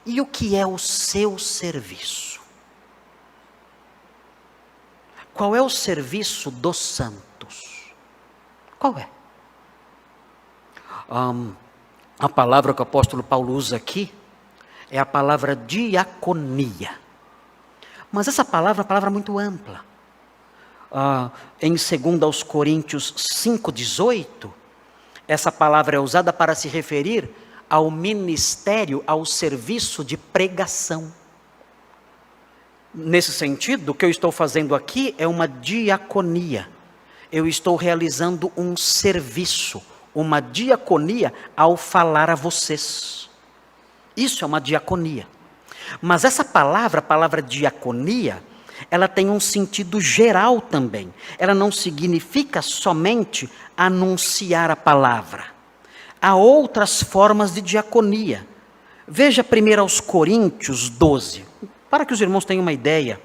E o que é o seu serviço? Qual é o serviço dos santos? Qual é? A palavra que o apóstolo Paulo usa aqui é a palavra diaconia. Mas essa palavra é uma palavra muito ampla. Em 2 Coríntios 5,18, essa palavra é usada para se referir ao ministério, ao serviço de pregação. Nesse sentido, o que eu estou fazendo aqui é uma diaconia. Eu estou realizando um serviço, uma diaconia ao falar a vocês. Isso é uma diaconia. Mas essa palavra, a palavra diaconia, ela tem um sentido geral também. Ela não significa somente anunciar a palavra. Há outras formas de diaconia. Veja 1 Coríntios 12, para que os irmãos tenham uma ideia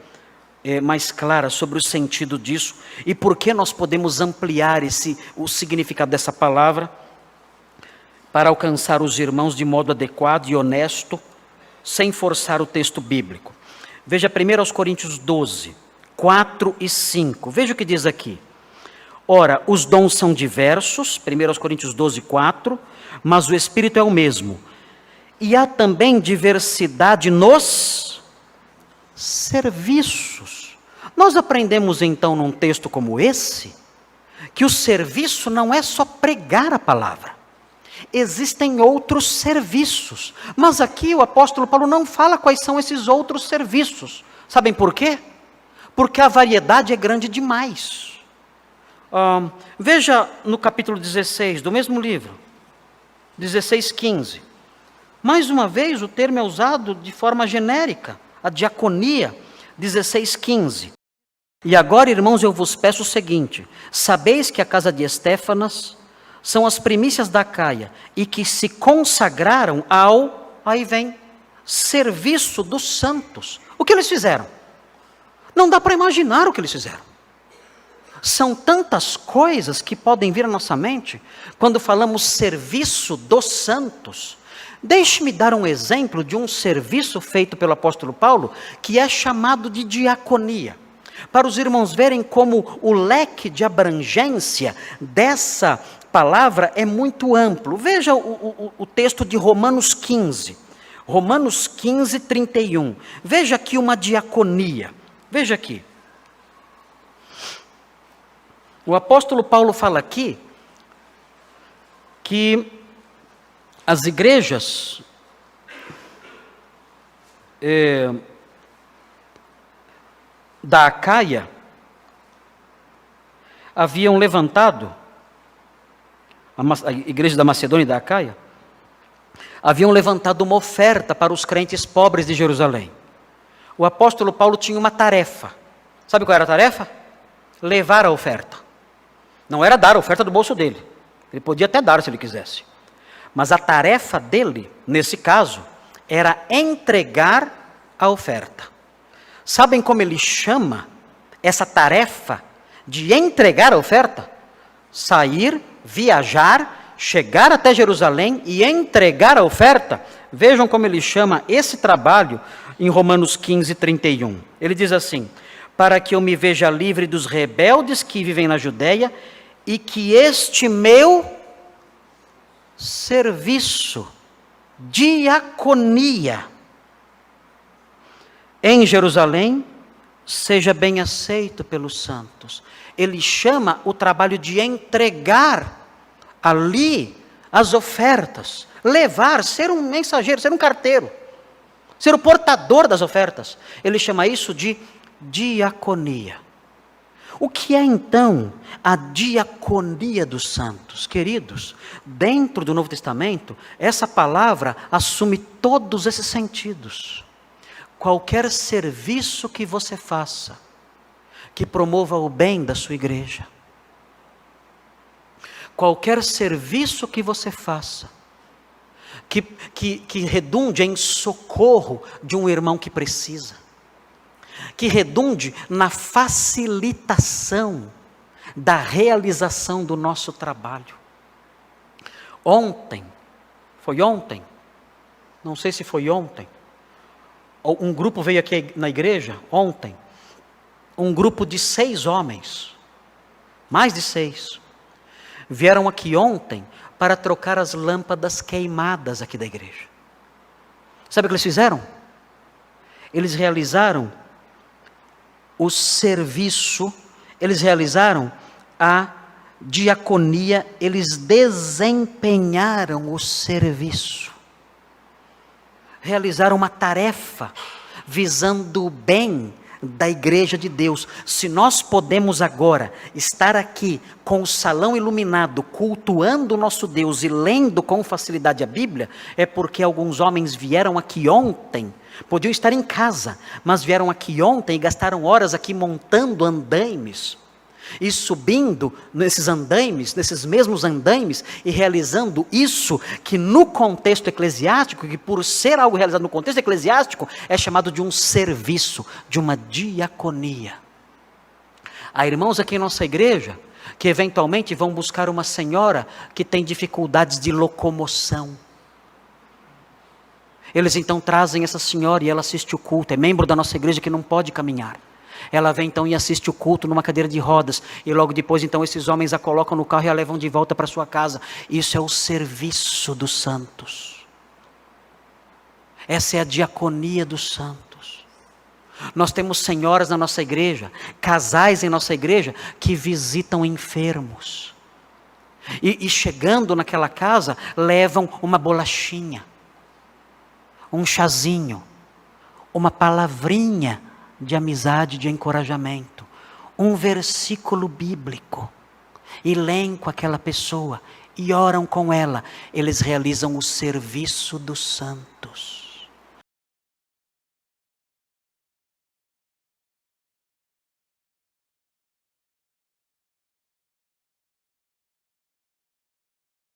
mais clara sobre o sentido disso e por que nós podemos ampliar o significado dessa palavra para alcançar os irmãos de modo adequado e honesto, sem forçar o texto bíblico. Veja 1 Coríntios 12, 4 e 5. Veja o que diz aqui. Ora, os dons são diversos, 1 Coríntios 12, 4, mas o Espírito é o mesmo. E há também diversidade nos serviços. Nós aprendemos então num texto como esse, que o serviço não é só pregar a palavra. Existem outros serviços. Mas aqui o apóstolo Paulo não fala quais são esses outros serviços. Sabem por quê? Porque a variedade é grande demais. Veja no capítulo 16 do mesmo livro, 16:15. Mais uma vez o termo é usado de forma genérica, a diaconia, 16:15. E agora, irmãos, eu vos peço o seguinte: sabeis que a casa de Estéfanas são as primícias da Acaia, e que se consagraram aí vem, serviço dos santos. O que eles fizeram? Não dá para imaginar o que eles fizeram. São tantas coisas que podem vir à nossa mente, quando falamos serviço dos santos. Deixe-me dar um exemplo de um serviço feito pelo apóstolo Paulo, que é chamado de diaconia. Para os irmãos verem como o leque de abrangência dessa palavra é muito amplo. Veja o texto de Romanos 15. Romanos 15, 31. Veja aqui uma diaconia. Veja aqui. O apóstolo Paulo fala aqui que as igrejas da Acaia haviam levantado, a igreja da Macedônia e da Acaia, haviam levantado uma oferta para os crentes pobres de Jerusalém. O apóstolo Paulo tinha uma tarefa. Sabe qual era a tarefa? Levar a oferta. Não era dar a oferta do bolso dele. Ele podia até dar se ele quisesse. Mas a tarefa dele, nesse caso, era entregar a oferta. Sabem como ele chama essa tarefa de entregar a oferta? Sair, viajar, chegar até Jerusalém e entregar a oferta. Vejam como ele chama esse trabalho em Romanos 15, 31. Ele diz assim: para que eu me veja livre dos rebeldes que vivem na Judéia e que este meu serviço, diaconia, em Jerusalém, seja bem aceito pelos santos. Ele chama o trabalho de entregar ali as ofertas, levar, ser um mensageiro, ser um carteiro, ser o portador das ofertas. Ele chama isso de diaconia. O que é então a diaconia dos santos? Queridos, dentro do Novo Testamento, essa palavra assume todos esses sentidos. Qualquer serviço que você faça, que promova o bem da sua igreja. Qualquer serviço que você faça, que redunde em socorro de um irmão que precisa. Que redunde na facilitação da realização do nosso trabalho. Ontem, não sei se foi ontem, Um grupo veio aqui na igreja ontem, um grupo de 6 homens, mais de 6, vieram aqui ontem para trocar as lâmpadas queimadas aqui da igreja. Sabe o que eles fizeram? Eles realizaram o serviço, eles realizaram a diaconia, eles desempenharam o serviço. Realizaram uma tarefa visando o bem da igreja de Deus. Se nós podemos agora estar aqui com o salão iluminado, cultuando o nosso Deus e lendo com facilidade a Bíblia, é porque alguns homens vieram aqui ontem, podiam estar em casa, mas vieram aqui ontem e gastaram horas aqui montando andaimes, e subindo nesses andaimes, nesses mesmos andaimes, e realizando isso que no contexto eclesiástico, que por ser algo realizado no contexto eclesiástico, é chamado de um serviço, de uma diaconia. Há irmãos aqui em nossa igreja, que eventualmente vão buscar uma senhora que tem dificuldades de locomoção. Eles então trazem essa senhora e ela assiste o culto, é membro da nossa igreja que não pode caminhar. Ela vem então e assiste o culto numa cadeira de rodas, e logo depois então esses homens a colocam no carro e a levam de volta para sua casa. Isso é o serviço dos santos. Essa é a diaconia dos santos. Nós temos senhoras na nossa igreja, casais em nossa igreja, que visitam enfermos. E chegando naquela casa, levam uma bolachinha, um chazinho, uma palavrinha de amizade, de encorajamento, um versículo bíblico, e leem com aquela pessoa, e oram com ela. Eles realizam o serviço dos santos.